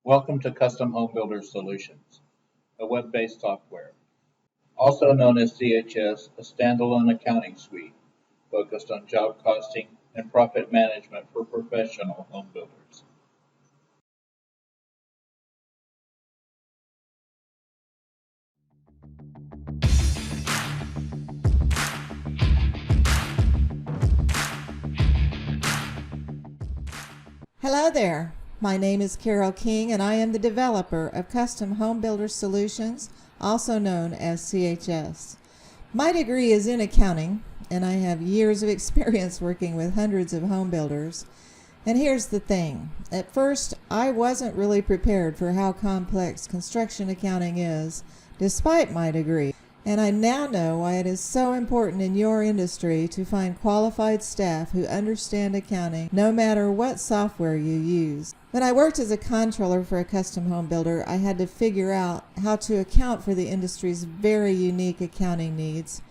Welcome to Custom Home Builder Solutions, a web-based software, also known as CHS, a standalone accounting suite focused on job costing and profit management for professional home builders. Hello there. My name is Carol King and I am the developer of Custom Home Builder Solutions, also known as CHS. My degree is in accounting and I have years of experience working with hundreds of home builders. And here's the thing. At first, I wasn't really prepared for how complex construction accounting is, despite my degree. And I now know why it is so important in your industry to find qualified staff who understand accounting no matter what software you use. When I worked as a controller for a custom home builder, I had to figure out how to account for the industry's very unique accounting needs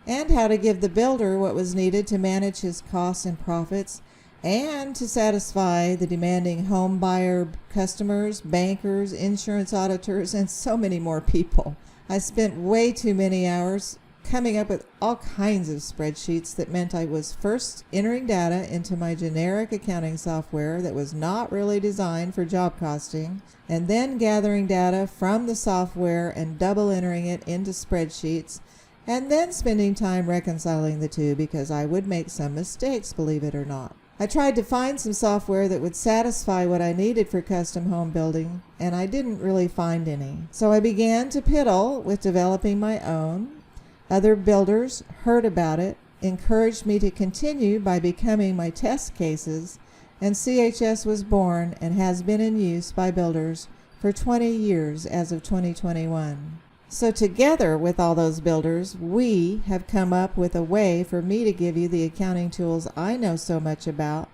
and how to give the builder what was needed to manage his costs and profits and to satisfy the demanding home buyer customers, bankers, insurance auditors, and so many more people. I spent way too many hours coming up with all kinds of spreadsheets that meant I was first entering data into my generic accounting software that was not really designed for job costing, and then gathering data from the software and double entering it into spreadsheets, and then spending time reconciling the two because I would make some mistakes, believe it or not. I tried to find some software that would satisfy what I needed for custom home building, and I didn't really find any. So I began to piddle with developing my own. Other builders heard about it, encouraged me to continue by becoming my test cases, and CHS was born and has been in use by builders for 20 years as of 2021. So together with all those builders, we have come up with a way for me to give you the accounting tools I know so much about,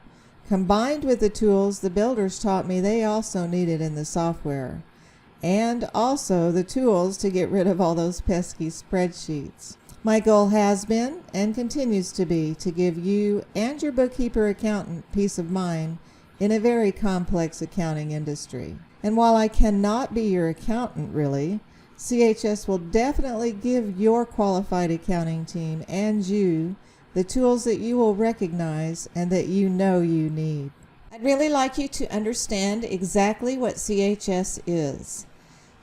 combined with the tools the builders taught me they also needed in the software, and also the tools to get rid of all those pesky spreadsheets. My goal has been and continues to be to give you and your bookkeeper accountant peace of mind in a very complex accounting industry. And while I cannot be your accountant really, CHS will definitely give your qualified accounting team and you the tools that you will recognize and that you know you need. I'd really like you to understand exactly what CHS is.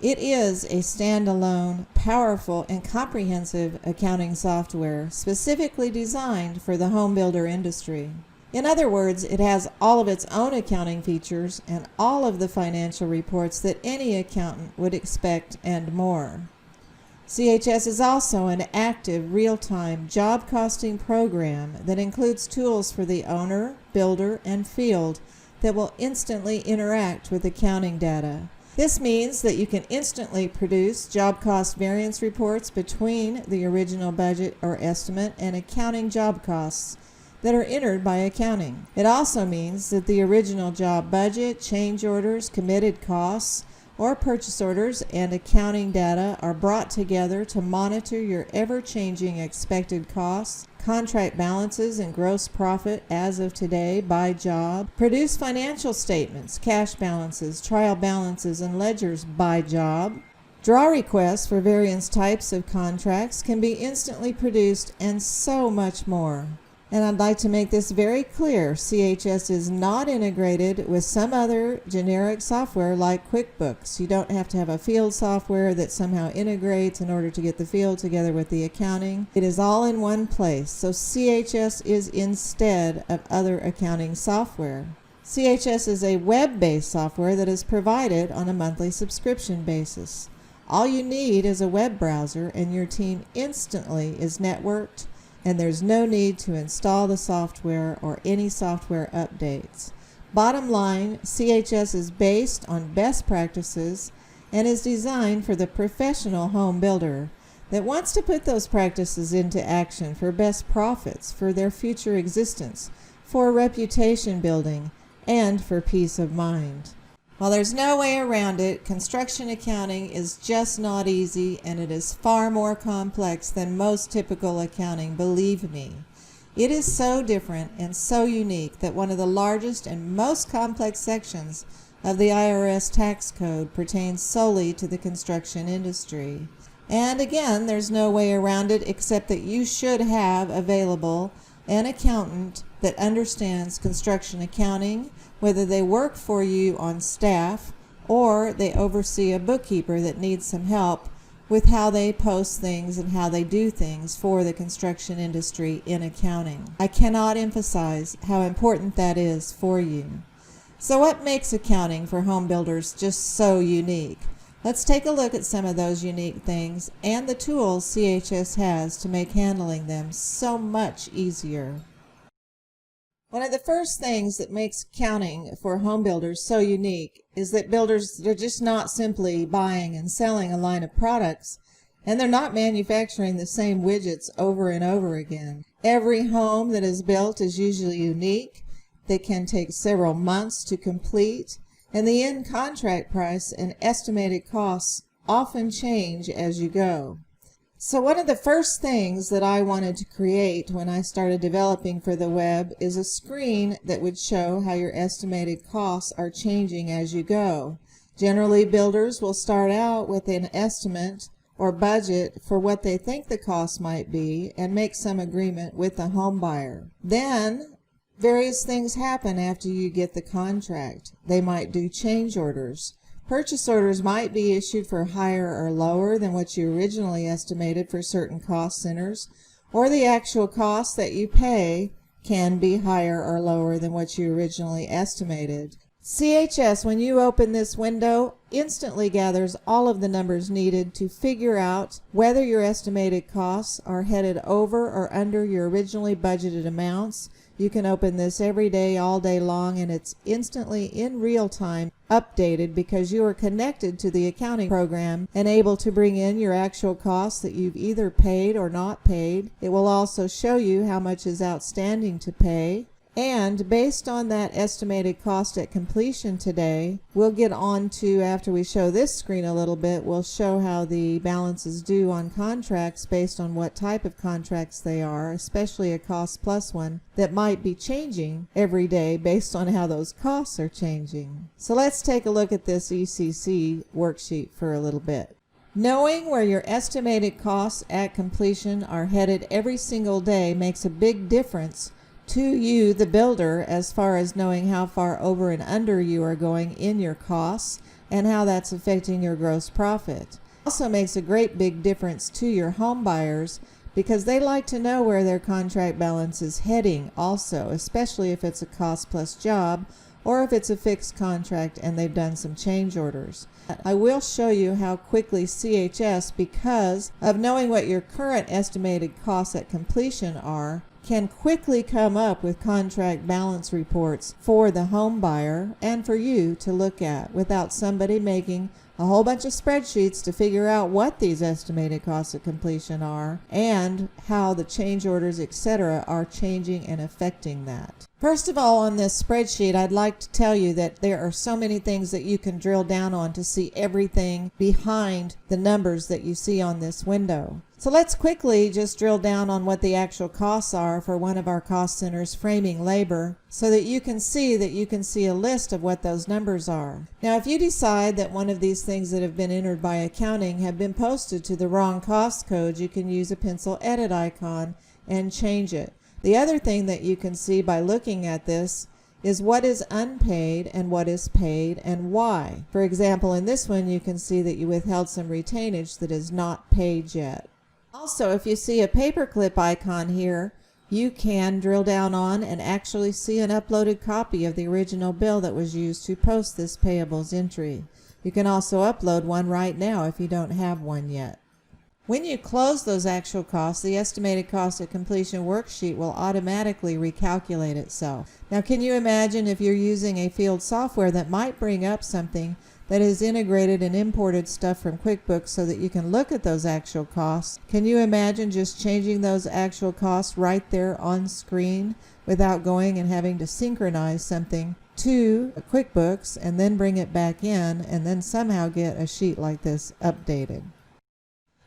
It is a standalone, powerful, and comprehensive accounting software specifically designed for the home builder industry. In other words, it has all of its own accounting features and all of the financial reports that any accountant would expect and more. CHS is also an active, real-time job costing program that includes tools for the owner, builder, and field that will instantly interact with accounting data. This means that you can instantly produce job cost variance reports between the original budget or estimate and accounting job costs that are entered by accounting. It also means that the original job budget, change orders, committed costs, or purchase orders and accounting data are brought together to monitor your ever-changing expected costs, contract balances and gross profit as of today by job, produce financial statements, cash balances, trial balances, and ledgers by job. Draw requests for various types of contracts can be instantly produced, and so much more. And I'd like to make this very clear. CHS is not integrated with some other generic software like QuickBooks. You don't have to have a field software that somehow integrates in order to get the field together with the accounting. It is all in one place. So CHS is instead of other accounting software. CHS is a web-based software that is provided on a monthly subscription basis. All you need is a web browser and your team instantly is networked, and there's no need to install the software or any software updates. Bottom line, CHS is based on best practices and is designed for the professional home builder that wants to put those practices into action for best profits, for their future existence, for reputation building, and for peace of mind. While there's no way around it, construction accounting is just not easy, and it is far more complex than most typical accounting, believe me. It is so different and so unique that one of the largest and most complex sections of the IRS tax code pertains solely to the construction industry. And again, there's no way around it except that you should have available an accountant that understands construction accounting, whether they work for you on staff or they oversee a bookkeeper that needs some help with how they post things and how they do things for the construction industry in accounting. I cannot emphasize how important that is for you. So what makes accounting for home builders just so unique? Let's take a look at some of those unique things and the tools CHS has to make handling them so much easier. One of the first things that makes accounting for home builders so unique is that builders, they're just not simply buying and selling a line of products, and they're not manufacturing the same widgets over and over again. Every home that is built is usually unique. They can take several months to complete, and the end contract price and estimated costs often change as you go. So one of the first things that I wanted to create when I started developing for the web is a screen that would show how your estimated costs are changing as you go. Generally, builders will start out with an estimate or budget for what they think the cost might be and make some agreement with the home buyer. Then various things happen after you get the contract. They might do change orders. Purchase orders might be issued for higher or lower than what you originally estimated for certain cost centers, or the actual cost that you pay can be higher or lower than what you originally estimated. CHS, when you open this window, instantly gathers all of the numbers needed to figure out whether your estimated costs are headed over or under your originally budgeted amounts. You can open this every day, all day long, and it's instantly in real time updated because you are connected to the accounting program and able to bring in your actual costs that you've either paid or not paid. It will also show you how much is outstanding to pay. And based on that estimated cost at completion today, we'll get on to, after we show this screen a little bit, we'll show how the balance is due on contracts based on what type of contracts they are, especially a cost plus one that might be changing every day based on how those costs are changing. So let's take a look at this ECC worksheet for a little bit. Knowing where your estimated costs at completion are headed every single day makes a big difference to you, the builder, as far as knowing how far over and under you are going in your costs and how that's affecting your gross profit. It also makes a great big difference to your home buyers because they like to know where their contract balance is heading also, especially if it's a cost plus job or if it's a fixed contract and they've done some change orders. I will show you how quickly CHS, because of knowing what your current estimated costs at completion are, can quickly come up with contract balance reports for the home buyer and for you to look at without somebody making a whole bunch of spreadsheets to figure out what these estimated costs of completion are and how the change orders, etc., are changing and affecting that. First of all, on this spreadsheet, I'd like to tell you that there are so many things that you can drill down on to see everything behind the numbers that you see on this window. So let's quickly just drill down on what the actual costs are for one of our cost centers, framing labor, so that you can see a list of what those numbers are. Now, if you decide that one of these things that have been entered by accounting have been posted to the wrong cost code, you can use a pencil edit icon and change it. The other thing that you can see by looking at this is what is unpaid and what is paid and why. For example, in this one, you can see that you withheld some retainage that is not paid yet. Also, if you see a paperclip icon here, you can drill down on and actually see an uploaded copy of the original bill that was used to post this payables entry. You can also upload one right now if you don't have one yet. When you close those actual costs, the estimated cost at completion worksheet will automatically recalculate itself. Now, can you imagine if you're using a field software that might bring up something that is integrated and imported stuff from QuickBooks so that you can look at those actual costs? Can you imagine just changing those actual costs right there on screen without going and having to synchronize something to QuickBooks and then bring it back in and then somehow get a sheet like this updated?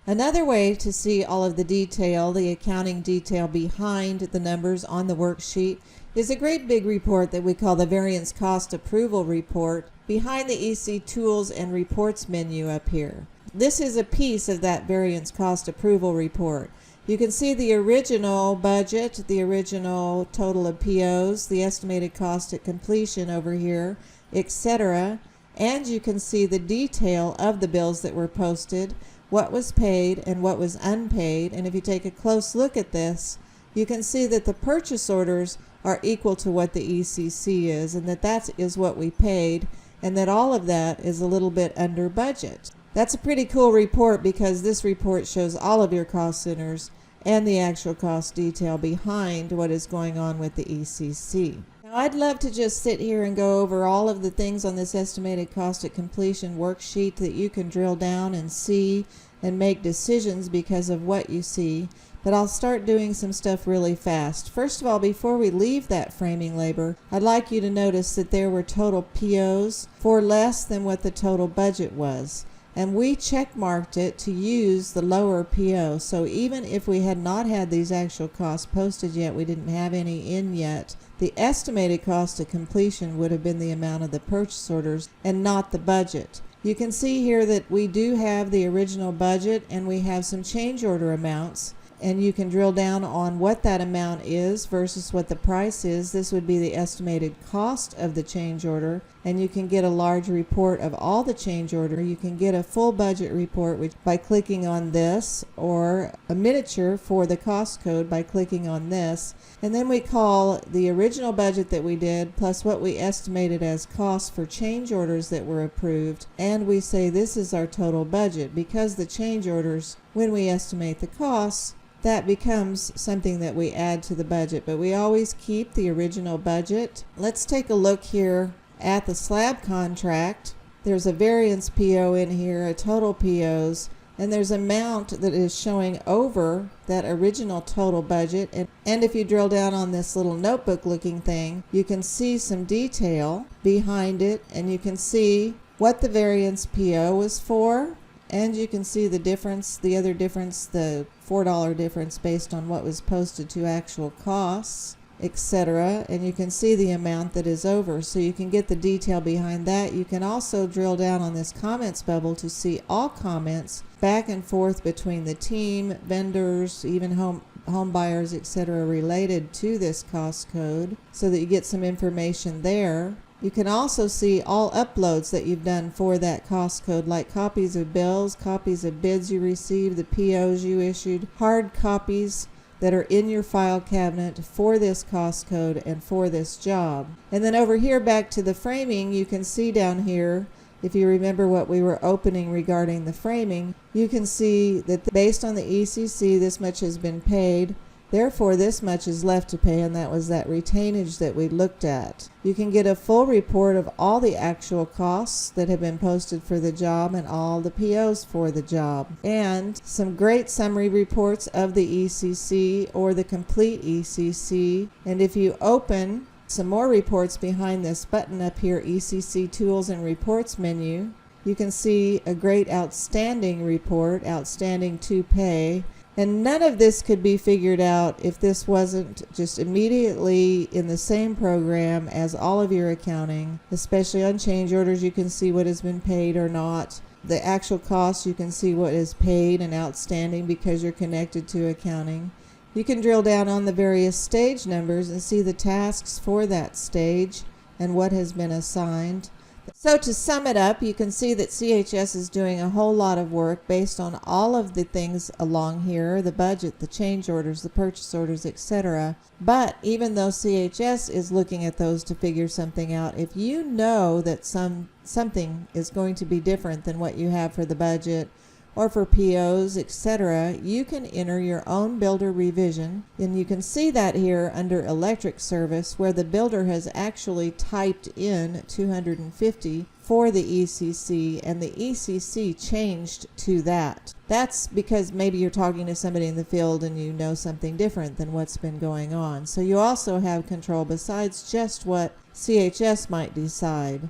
Another way to see all of the detail, the accounting detail behind the numbers on the worksheet, is a great big report that we call the Variance Cost Approval Report behind the EC Tools and Reports menu up here. This is a piece of that Variance Cost Approval Report. You can see the original budget, the original total of POs, the estimated cost at completion over here, etc. And you can see the detail of the bills that were posted, what was paid and what was unpaid. And if you take a close look at this, you can see that the purchase orders are equal to what the ECC is, and that is what we paid, and that all of that is a little bit under budget. That's a pretty cool report because this report shows all of your cost centers and the actual cost detail behind what is going on with the ECC. Now, I'd love to just sit here and go over all of the things on this estimated cost at completion worksheet that you can drill down and see and make decisions because of what you see, but I'll start doing some stuff really fast. First of all, before we leave that framing labor, I'd like you to notice that there were total POs for less than what the total budget was. And we check marked it to use the lower PO. So even if we had not had these actual costs posted yet, we didn't have any in yet, the estimated cost of completion would have been the amount of the purchase orders and not the budget. You can see here that we do have the original budget and we have some change order amounts. And you can drill down on what that amount is versus what the price is. This would be the estimated cost of the change order, and you can get a large report of all the change order. You can get a full budget report by clicking on this, or a miniature for the cost code by clicking on this. And then we call the original budget that we did plus what we estimated as costs for change orders that were approved, and we say this is our total budget. Because the change orders, when we estimate the costs, that becomes something that we add to the budget, but we always keep the original budget. Let's take a look here at the slab contract. There's a variance PO in here, a total POs, and there's an amount that is showing over that original total budget. And if you drill down on this little notebook looking thing, you can see some detail behind it, and you can see what the variance PO was for. And you can see the difference, the other difference, the $4 difference based on what was posted to actual costs, etc. And you can see the amount that is over, so you can get the detail behind that. You can also drill down on this comments bubble to see all comments back and forth between the team, vendors, even home buyers, etc. related to this cost code, so that you get some information there. You can also see all uploads that you've done for that cost code, like copies of bills, copies of bids you received, the POs you issued, hard copies that are in your file cabinet for this cost code and for this job. And then over here back to the framing, you can see down here, if you remember what we were opening regarding the framing, you can see that based on the ECC, this much has been paid. Therefore, this much is left to pay, and that was that retainage that we looked at. You can get a full report of all the actual costs that have been posted for the job and all the POs for the job. And some great summary reports of the ECC or the complete ECC. And if you open some more reports behind this button up here, ECC Tools and Reports menu, you can see a great outstanding report, outstanding to pay. And none of this could be figured out if this wasn't just immediately in the same program as all of your accounting, especially on change orders. You can see what has been paid or not. The actual cost, you can see what is paid and outstanding because you're connected to accounting. You can drill down on the various stage numbers and see the tasks for that stage and what has been assigned. So to sum it up, you can see that CHS is doing a whole lot of work based on all of the things along here, the budget, the change orders, the purchase orders, etc. But even though CHS is looking at those to figure something out, if you know that something is going to be different than what you have for the budget or for POs, etc., you can enter your own builder revision. And you can see that here under electric service, where the builder has actually typed in 250 for the ECC, and the ECC changed to that. That's because maybe you're talking to somebody in the field and you know something different than what's been going on. So you also have control besides just what CHS might decide.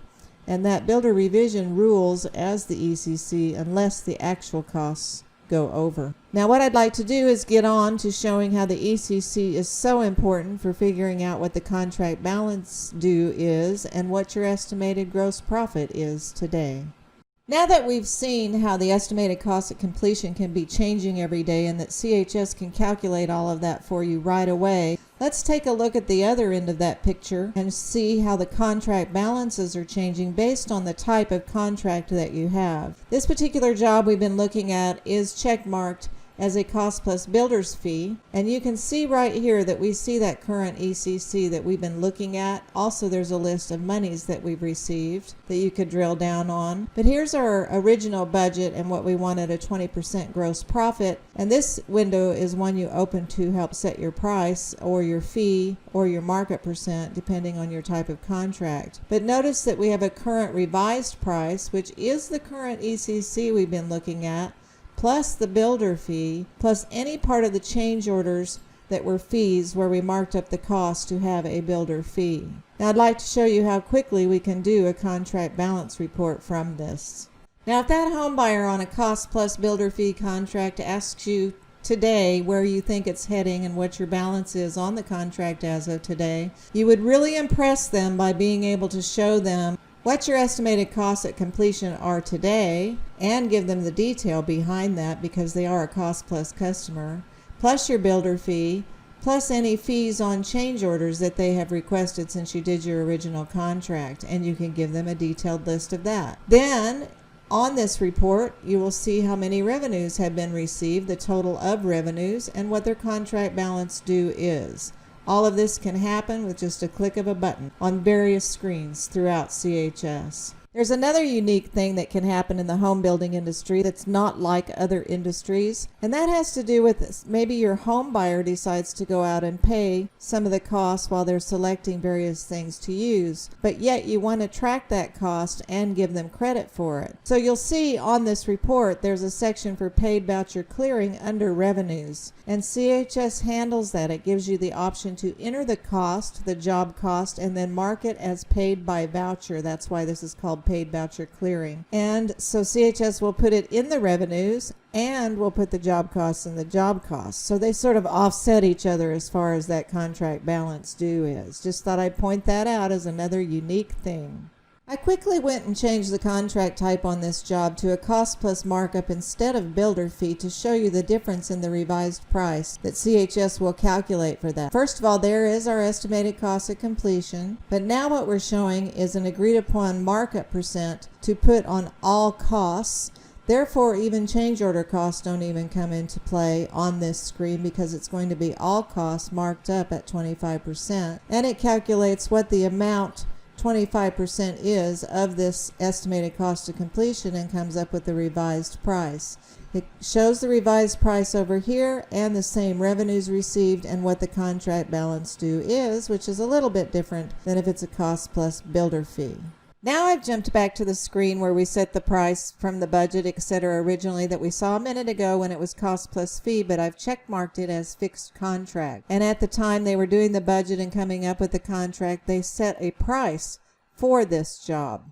And that builder revision rules as the ECC unless the actual costs go over. Now what I'd like to do is get on to showing how the ECC is so important for figuring out what the contract balance due is and what your estimated gross profit is today. Now that we've seen how the estimated cost at completion can be changing every day and that CHS can calculate all of that for you right away, let's take a look at the other end of that picture and see how the contract balances are changing based on the type of contract that you have. This particular job we've been looking at is checkmarked as a cost plus builder's fee, and you can see right here that we see that current ECC that we've been looking at. Also, there's a list of monies that we've received that you could drill down on. But here's our original budget and what we wanted, a 20% gross profit, and this window is one you open to help set your price or your fee or your markup percent depending on your type of contract. But notice that we have a current revised price, which is the current ECC we've been looking at, plus the builder fee, plus any part of the change orders that were fees where we marked up the cost to have a builder fee. Now I'd like to show you how quickly we can do a contract balance report from this. Now if that home buyer on a cost plus builder fee contract asks you today where you think it's heading and what your balance is on the contract as of today, you would really impress them by being able to show them what your estimated costs at completion are today and give them the detail behind that because they are a cost plus customer, plus your builder fee, plus any fees on change orders that they have requested since you did your original contract, and you can give them a detailed list of that. Then on this report, you will see how many revenues have been received, the total of revenues, and what their contract balance due is. All of this can happen with just a click of a button on various screens throughout CHS. There's another unique thing that can happen in the home building industry that's not like other industries, and that has to do with this. Maybe your home buyer decides to go out and pay some of the costs while they're selecting various things to use, but yet you want to track that cost and give them credit for it. So you'll see on this report there's a section for paid voucher clearing under revenues, and CHS handles that. It gives you the option to enter the cost, the job cost, and then mark it as paid by voucher. That's why this is called paid voucher clearing. And so CHS will put it in the revenues and we'll put the job costs in the job costs. So they sort of offset each other as far as that contract balance due is. Just thought I'd point that out as another unique thing. I quickly went and changed the contract type on this job to a cost plus markup instead of builder fee to show you the difference in the revised price that CHS will calculate for that. First of all, there is our estimated cost of completion, but now what we're showing is an agreed upon markup percent to put on all costs. Therefore, even change order costs don't even come into play on this screen because it's going to be all costs marked up at 25%, and it calculates what the amount 25% is of this estimated cost of completion and comes up with the revised price. It shows the revised price over here and the same revenues received and what the contract balance due is, which is a little bit different than if it's a cost plus builder fee. Now I've jumped back to the screen where we set the price from the budget, etc. originally that we saw a minute ago when it was cost plus fee, but I've checkmarked it as fixed contract. And at the time they were doing the budget and coming up with the contract, they set a price for this job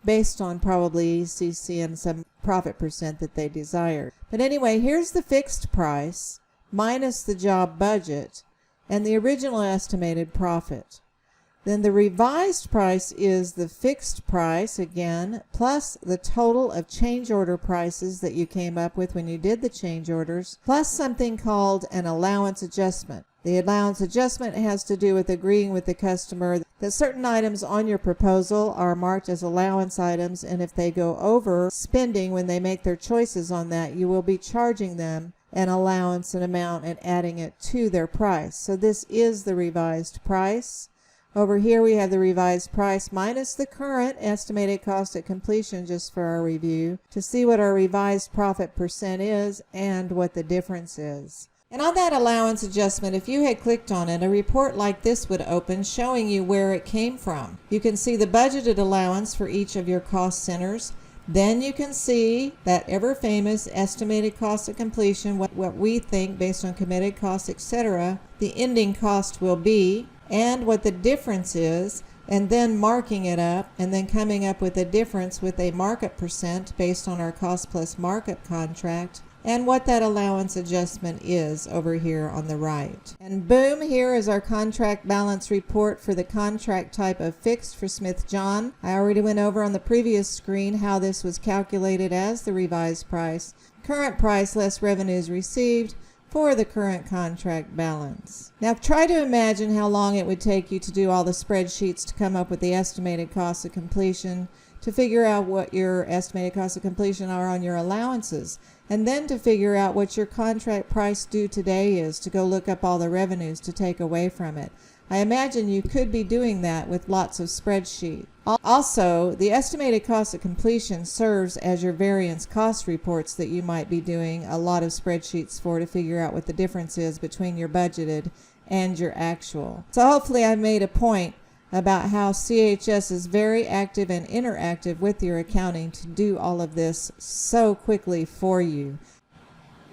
based on probably ECC and some profit percent that they desired. But anyway, here's the fixed price minus the job budget and the original estimated profit. Then the revised price is the fixed price again, plus the total of change order prices that you came up with when you did the change orders, plus something called an allowance adjustment. The allowance adjustment has to do with agreeing with the customer that certain items on your proposal are marked as allowance items, and if they go over spending when they make their choices on that, you will be charging them an allowance, an amount, and adding it to their price. So this is the revised price. Over here we have the revised price minus the current estimated cost at completion, just for our review, to see what our revised profit percent is and what the difference is. And on that allowance adjustment, if you had clicked on it, a report like this would open showing you where it came from. You can see the budgeted allowance for each of your cost centers. Then you can see that ever famous estimated cost of completion, what we think based on committed costs, etc., the ending cost will be, and what the difference is, and then marking it up and then coming up with a difference with a markup percent based on our cost plus markup contract and what that allowance adjustment is over here on the right. And boom, here is our contract balance report for the contract type of fixed for Smith John. I already went over on the previous screen how this was calculated as the revised price, current price less revenues received, for the current contract balance. Now try to imagine how long it would take you to do all the spreadsheets to come up with the estimated cost of completion, to figure out what your estimated cost of completion are on your allowances, and then to figure out what your contract price due today is, to go look up all the revenues to take away from it. I imagine you could be doing that with lots of spreadsheets. Also, the estimated cost of completion serves as your variance cost reports that you might be doing a lot of spreadsheets for, to figure out what the difference is between your budgeted and your actual. So hopefully I've made a point about how CHS is very active and interactive with your accounting to do all of this so quickly for you.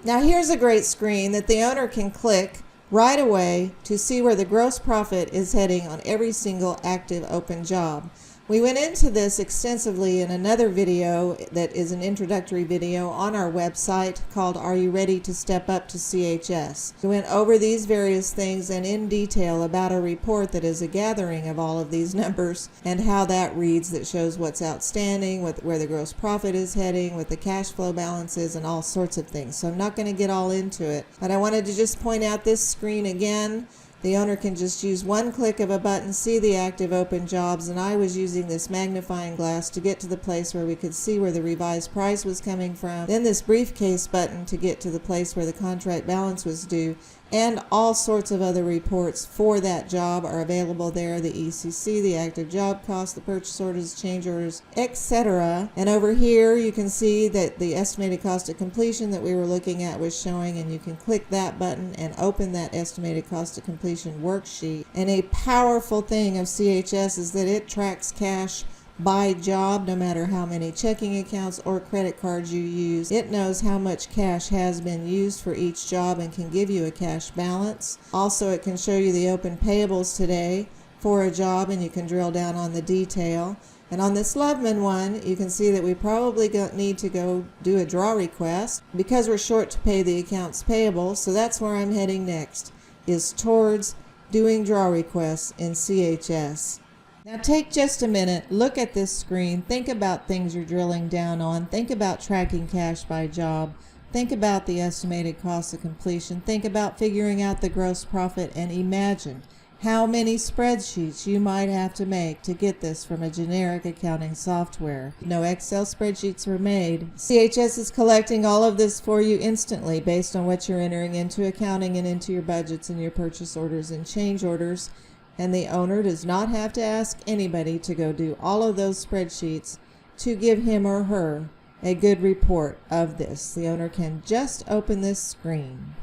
Now here's a great screen that the owner can click right away to see where the gross profit is heading on every single active open job. We went into this extensively in another video that is an introductory video on our website called Are You Ready to Step Up to CHS? We went over these various things and in detail about a report that is a gathering of all of these numbers and how that reads, that shows what's outstanding, where the gross profit is heading, what the cash flow balance is, and all sorts of things. So I'm not going to get all into it, but I wanted to just point out this screen again. The owner can just use one click of a button, see the active open jobs, and I was using this magnifying glass to get to the place where we could see where the revised price was coming from, then this briefcase button to get to the place where the contract balance was due, and all sorts of other reports for that job are available there, the ECC, the active job cost, the purchase orders, change orders, etc. And over here you can see that the estimated cost of completion that we were looking at was showing, and you can click that button and open that estimated cost of completion worksheet. And a powerful thing of CHS is that it tracks cash by job, no matter how many checking accounts or credit cards you use. It knows how much cash has been used for each job and can give you a cash balance. Also, it can show you the open payables today for a job, and you can drill down on the detail. And on this Loveman one, you can see that we probably need to go do a draw request because we're short to pay the accounts payable. So that's where I'm heading next, is towards doing draw requests in CHS. Now take just a minute, look at this screen, think about things you're drilling down on, think about tracking cash by job, think about the estimated cost of completion, think about figuring out the gross profit, and imagine how many spreadsheets you might have to make to get this from a generic accounting software. No Excel spreadsheets were made. CHS is collecting all of this for you instantly based on what you're entering into accounting and into your budgets and your purchase orders and change orders. And the owner does not have to ask anybody to go do all of those spreadsheets to give him or her a good report of this. The owner can just open this screen.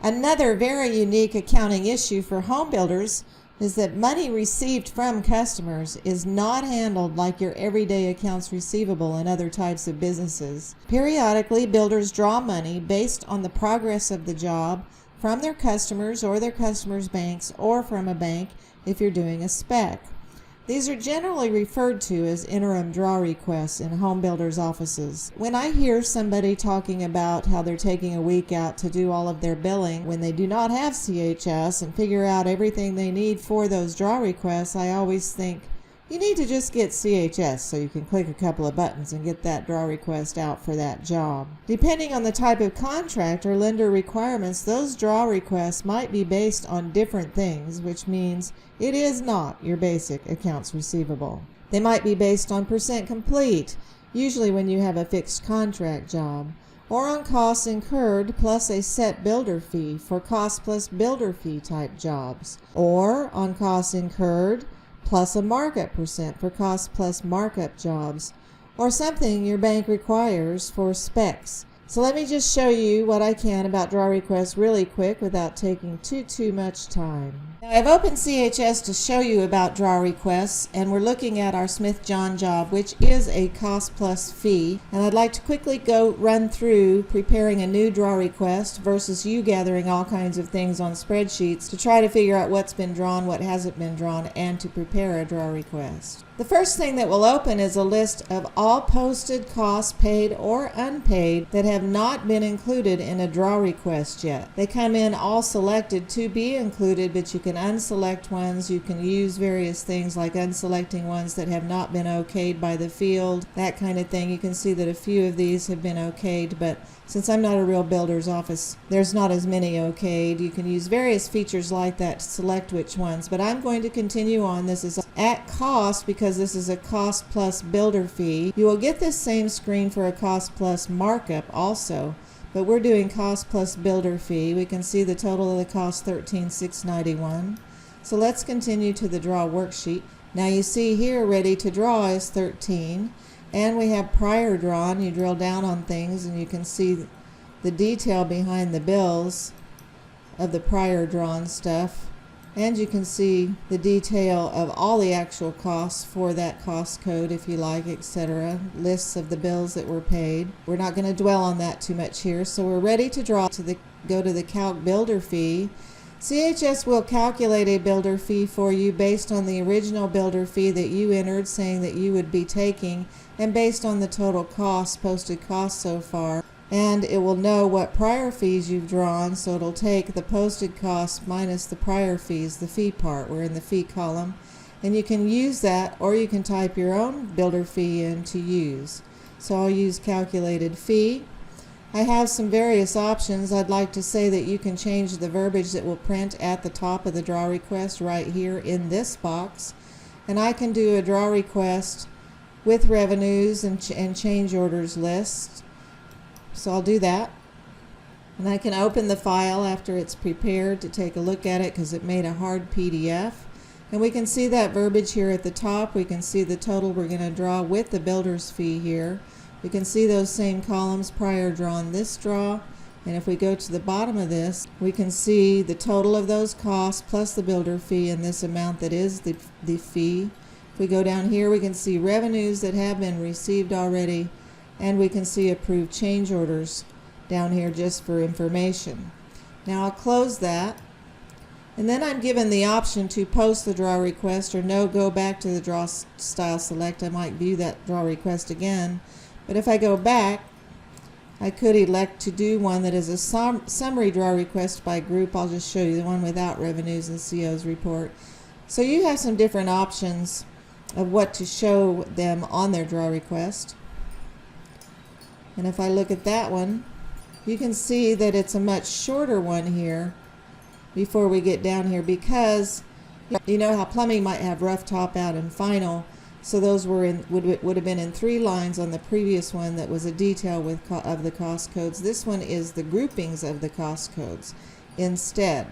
Another very unique accounting issue for home builders is that money received from customers is not handled like your everyday accounts receivable in other types of businesses. Periodically, builders draw money based on the progress of the job from their customers or their customers' banks, or from a bank if you're doing a spec. These are generally referred to as interim draw requests in home builders' offices. When I hear somebody talking about how they're taking a week out to do all of their billing when they do not have CHS and figure out everything they need for those draw requests, I always think, you need to just get CHS so you can click a couple of buttons and get that draw request out for that job. Depending on the type of contract or lender requirements, those draw requests might be based on different things, which means it is not your basic accounts receivable. They might be based on percent complete, usually when you have a fixed contract job, or on costs incurred plus a set builder fee for cost plus builder fee type jobs, or on costs incurred plus a markup percent for cost plus markup jobs, or something your bank requires for specs. So let me just show you what I can about draw requests really quick without taking too much time. Now I've opened CHS to show you about draw requests, and we're looking at our Smith John job, which is a cost plus fee. And I'd like to quickly run through preparing a new draw request versus you gathering all kinds of things on spreadsheets to try to figure out what's been drawn, what hasn't been drawn, and to prepare a draw request. The first thing that will open is a list of all posted costs, paid or unpaid, that have not been included in a draw request yet. They come in all selected to be included, but you can unselect ones. You can use various things like unselecting ones that have not been okayed by the field, that kind of thing. You can see that a few of these have been okayed, but since I'm not a real builder's office, there's not as many okayed. You can use various features like that to select which ones, but I'm going to continue on. This is at cost because this is a cost plus builder fee. You will get this same screen for a cost plus markup also, but we're doing cost plus builder fee. We can see the total of the cost, $13,691. So let's continue to the draw worksheet. Now you see here ready to draw is 13. And we have prior drawn. You drill down on things and you can see the detail behind the bills of the prior drawn stuff. And you can see the detail of all the actual costs for that cost code, if you like, etc. Lists of the bills that were paid. We're not going to dwell on that too much here. So we're ready to draw go to the Calc Builder Fee. CHS will calculate a builder fee for you based on the original builder fee that you entered, saying that you would be taking, and based on the total cost, posted cost so far. And it will know what prior fees you've drawn, so it'll take the posted cost minus the prior fees, the fee part. We're in the fee column. And you can use that, or you can type your own builder fee in to use. So I'll use calculated fee. I have some various options. I'd like to say that you can change the verbiage that will print at the top of the draw request right here in this box. And I can do a draw request with revenues and change orders list. So I'll do that. And I can open the file after it's prepared to take a look at it because it made a hard PDF. And we can see that verbiage here at the top. We can see the total we're going to draw with the builder's fee here. We can see those same columns prior drawn this draw, and if we go to the bottom of this, we can see the total of those costs plus the builder fee and this amount that is the fee. If we go down here, we can see revenues that have been received already, and we can see approved change orders down here just for information. Now I'll close that, and then I'm given the option to post the draw request or no, go back to the draw style select. I might view that draw request again. But if I go back, I could elect to do one that is a summary draw request by group. I'll just show you the one without revenues and COs report. So you have some different options of what to show them on their draw request. And if I look at that one, you can see that it's a much shorter one here before we get down here, because you know how plumbing might have rough, top out, and final. So those were would have been in 3 lines on the previous one that was a detail of the cost codes. This one is the groupings of the cost codes instead.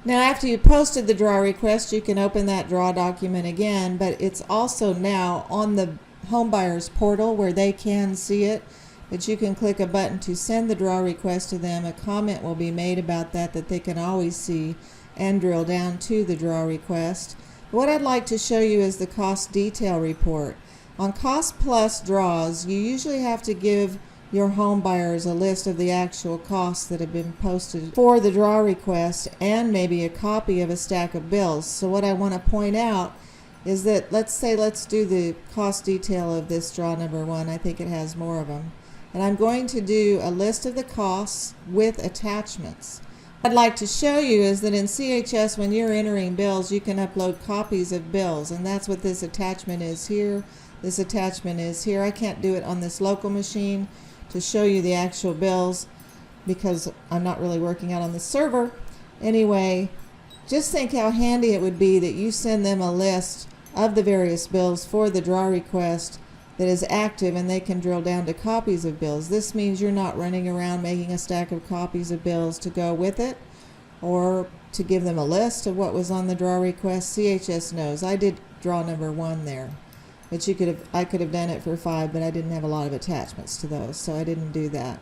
Now after you posted the draw request, you can open that draw document again, but it's also now on the homebuyer's portal where they can see it, but you can click a button to send the draw request to them. A comment will be made about that they can always see and drill down to the draw request. What I'd like to show you is the cost detail report. On cost plus draws, you usually have to give your home buyers a list of the actual costs that have been posted for the draw request and maybe a copy of a stack of bills. So what I want to point out is that let's do the cost detail of this draw number 1. I think it has more of them. And I'm going to do a list of the costs with attachments. What I'd like to show you is that in CHS, when you're entering bills, you can upload copies of bills, and that's what this attachment is here. This attachment is here. I can't do it on this local machine to show you the actual bills because I'm not really working out on the server. Anyway, just think how handy it would be that you send them a list of the various bills for the draw request that is active, and they can drill down to copies of bills. This means you're not running around making a stack of copies of bills to go with it or to give them a list of what was on the draw request. CHS knows. I did draw number 1 there, but I could have done it for 5, but I didn't have a lot of attachments to those, so I didn't do that.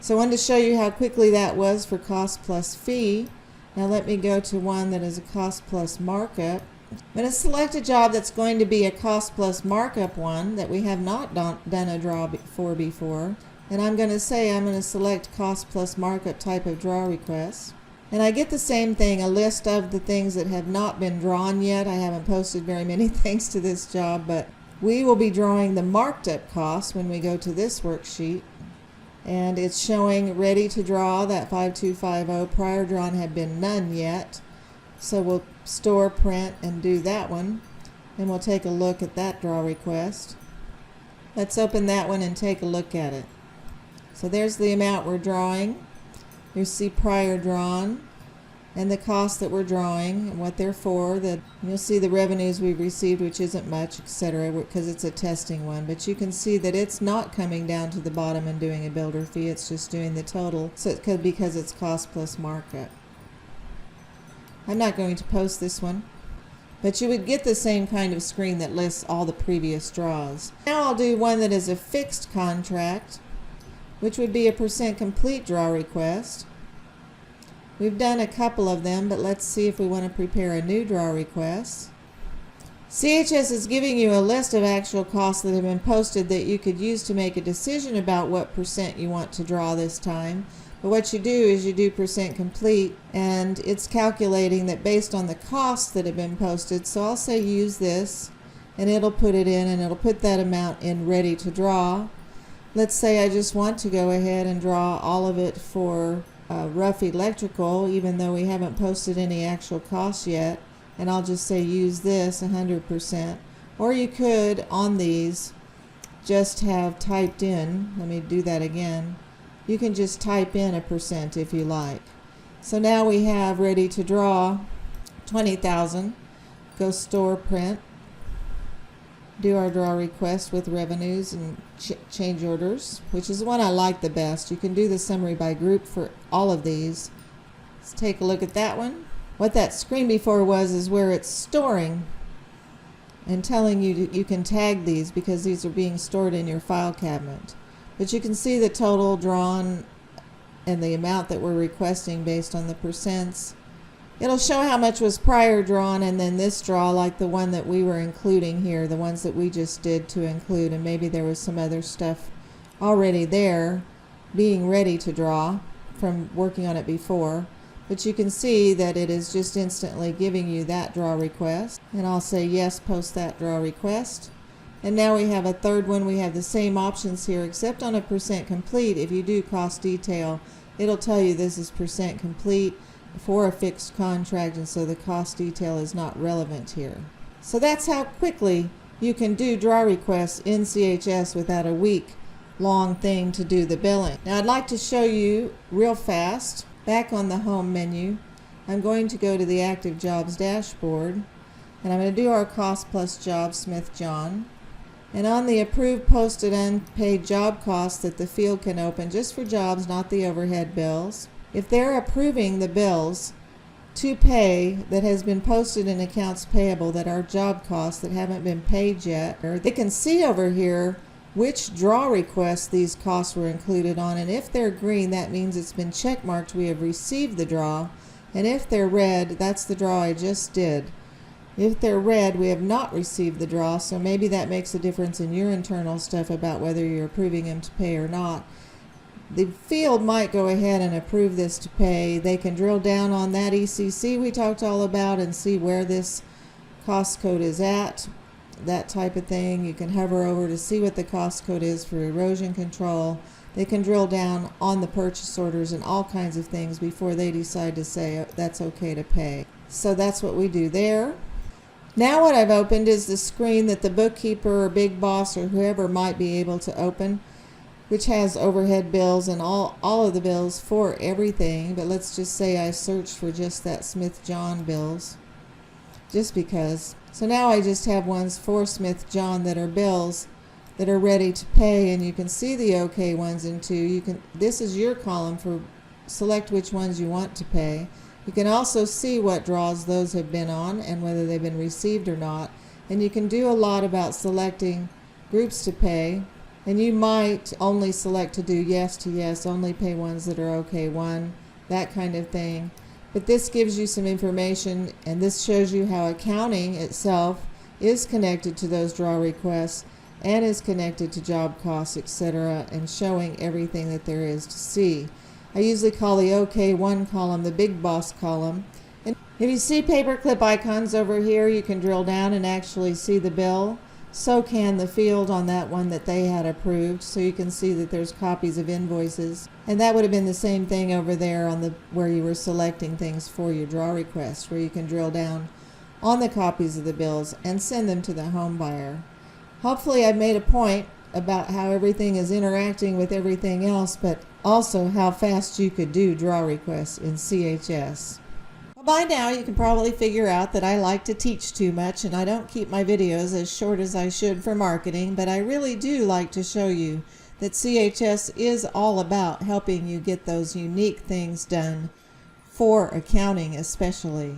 So I wanted to show you how quickly that was for cost plus fee. Now let me go to one that is a cost plus markup. I'm going to select a job that's going to be a cost plus markup one that we have not done a draw for before. And I'm going to say I'm going to select cost plus markup type of draw request. And I get the same thing, a list of the things that have not been drawn yet. I haven't posted very many things to this job, but we will be drawing the marked up costs when we go to this worksheet. And it's showing ready to draw, that 5250. Prior drawn had been none yet. So we'll store, print, and do that one. And we'll take a look at that draw request. Let's open that one and take a look at it. So there's the amount we're drawing. You see prior drawn and the cost that we're drawing and what they're for. You'll see the revenues we've received, which isn't much, etc., because it's a testing one. But you can see that it's not coming down to the bottom and doing a builder fee. It's just doing the total. So it could, because it's cost plus markup. I'm not going to post this one, but you would get the same kind of screen that lists all the previous draws. Now I'll do one that is a fixed contract, which would be a % complete draw request. We've done a couple of them, but let's see if we want to prepare a new draw request. CHS is giving you a list of actual costs that have been posted that you could use to make a decision about what % you want to draw this time. But what you do is you do % complete, and it's calculating that based on the costs that have been posted. So I'll say use this, and it'll put it in, and it'll put that amount in ready to draw. Let's say I just want to go ahead and draw all of it for rough electrical, even though we haven't posted any actual costs yet, and I'll just say use this 100%. Or you could, on these, just have typed in, let me do that again, you can just type in a % if you like. So now we have ready to draw 20,000. Go store, print, do our draw request with revenues and change orders, which is the one I like the best. You can do the summary by group for all of these. Let's take a look at that one. What that screen before was is where it's storing and telling you you can tag these because these are being stored in your file cabinet. But you can see the total drawn and the amount that we're requesting based on the %. It'll show how much was prior drawn, and then this draw, like the one that we were including here, the ones that we just did to include, and maybe there was some other stuff already there being ready to draw from working on it before. But you can see that it is just instantly giving you that draw request. And I'll say yes, post that draw request. And now we have a third one. We have the same options here, except on a % complete. If you do cost detail, it'll tell you this is % complete for a fixed contract, and so the cost detail is not relevant here. So that's how quickly you can do draw requests in CHS without a week-long thing to do the billing. Now I'd like to show you real fast, back on the home menu, I'm going to go to the active jobs dashboard, and I'm going to do our cost plus job Smith John. And on the approved, posted, unpaid job costs that the field can open, just for jobs, not the overhead bills, if they're approving the bills to pay that has been posted in accounts payable that are job costs that haven't been paid yet, or they can see over here which draw requests these costs were included on. And if they're green, that means it's been check marked, we have received the draw. And if they're red, that's the draw I just did. If they're red, we have not received the draw, so maybe that makes a difference in your internal stuff about whether you're approving them to pay or not. The field might go ahead and approve this to pay. They can drill down on that ECC we talked all about and see where this cost code is at, that type of thing. You can hover over to see what the cost code is for erosion control. They can drill down on the purchase orders and all kinds of things before they decide to say that's okay to pay. So that's what we do there. Now what I've opened is the screen that the bookkeeper or big boss or whoever might be able to open, which has overhead bills and all of the bills for everything. But let's just say I searched for just that Smith John bills, just because. So now I just have ones for Smith John that are bills that are ready to pay, and you can see the OK ones in two. This is your column for select which ones you want to pay. You can also see what draws those have been on and whether they've been received or not. And you can do a lot about selecting groups to pay. And you might only select to do yes to yes, only pay ones that are OK one, that kind of thing. But this gives you some information, and this shows you how accounting itself is connected to those draw requests and is connected to job costs, etc., and showing everything that there is to see. I usually call the OK1 column the Big Boss column. And if you see paperclip icons over here, you can drill down and actually see the bill. So can the field on that one that they had approved, so you can see that there's copies of invoices. And that would have been the same thing over there on the where you were selecting things for your draw request, where you can drill down on the copies of the bills and send them to the home buyer. Hopefully I've made a point about how everything is interacting with everything else, but also how fast you could do draw requests in CHS. Well, by now you can probably figure out that I like to teach too much and I don't keep my videos as short as I should for marketing, but I really do like to show you that CHS is all about helping you get those unique things done for accounting especially.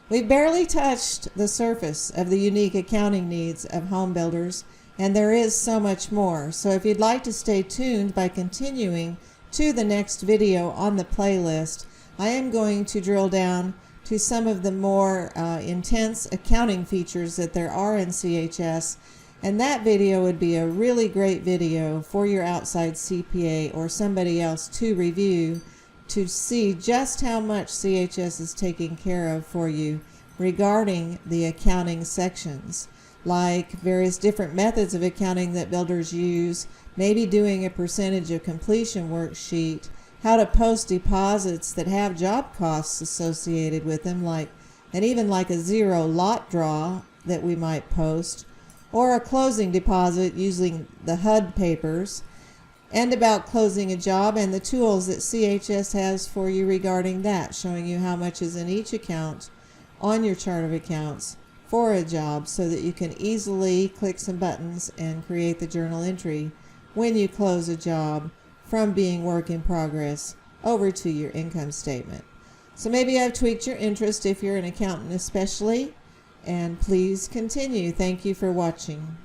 We've barely touched the surface of the unique accounting needs of home builders, and there is so much more. So if you'd like to stay tuned by continuing to the next video on the playlist, I am going to drill down to some of the more intense accounting features that there are in CHS, and that video would be a really great video for your outside CPA or somebody else to review, to see just how much CHS is taking care of for you regarding the accounting sections, like various different methods of accounting that builders use, maybe doing a percentage of completion worksheet, how to post deposits that have job costs associated with them, and even like a zero lot draw that we might post, or a closing deposit using the HUD papers, and about closing a job and the tools that CHS has for you regarding that, showing you how much is in each account on your chart of accounts for a job, so that you can easily click some buttons and create the journal entry when you close a job from being work in progress over to your income statement. So maybe I've tweaked your interest if you're an accountant especially, and please continue. Thank you for watching.